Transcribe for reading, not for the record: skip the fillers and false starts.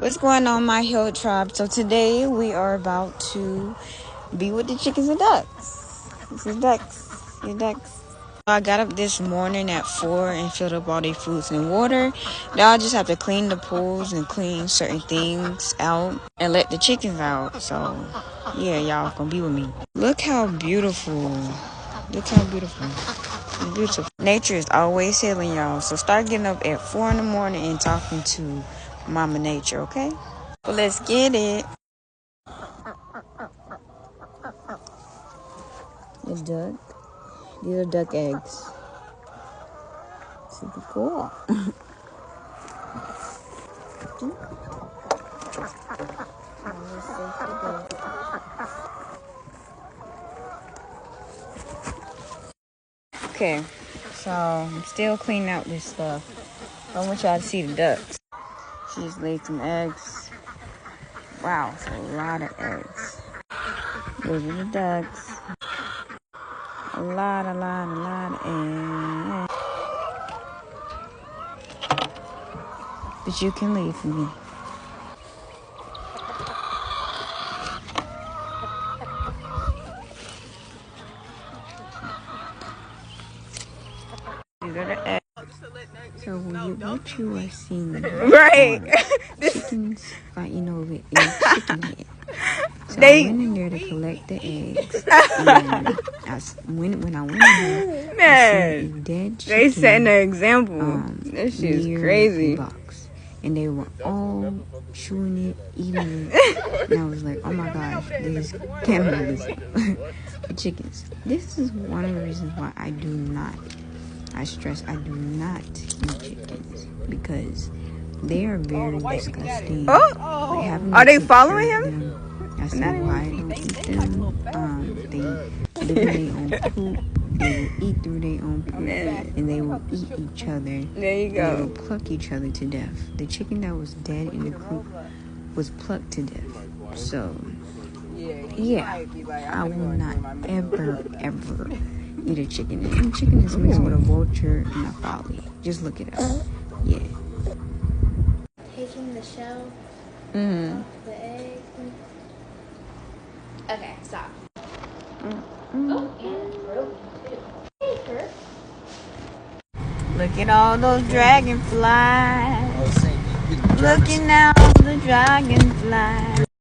What's going on, my hill tribe? So today we are about to be with the chickens and ducks. This is ducks. Your ducks. I got up this morning at 4 and filled up all their foods and water. Now I just have to clean the pools and clean certain things out and let the chickens out. So yeah, y'all gonna be with me. Look how beautiful. Look how beautiful. It's beautiful. Nature is always healing, y'all. So start getting up at 4 in the morning and talking to Mama Nature, okay? Well, let's get it. The duck. These are duck eggs. Super cool. Okay, so I'm still cleaning out this stuff. I want y'all to see the ducks. She just laid some eggs. Wow, it's a lot of eggs. Those are the ducks. A lot of eggs. But you can leave for me. These are the eggs. So what you are seeing, right? Chickens fighting over a chicken head. So I went in there to collect the eggs. And when I went in there, I seen a dead chicken. They setting an example. This shit is crazy. Box. And they were all chewing it, eating it. And I was like, oh my gosh, this is cannibalism. For chickens. This is one of the reasons why I do not eat chickens. Because they are very disgusting. Are they following him? I said, why I don't eat them. They live in their own poop. They will eat through their own poop. And they will eat each other. There you go. They will pluck each other to death. The chicken that was dead in the coop was plucked to death. So, yeah, I will not ever eat a chicken. And chicken is mixed with a vulture and a folly. Just look it up. Yeah. Taking the shell off the egg. Okay, stop. Oh, and broken too. Hey, Kurt. Look at all those dragonflies. Looking out the dragonflies.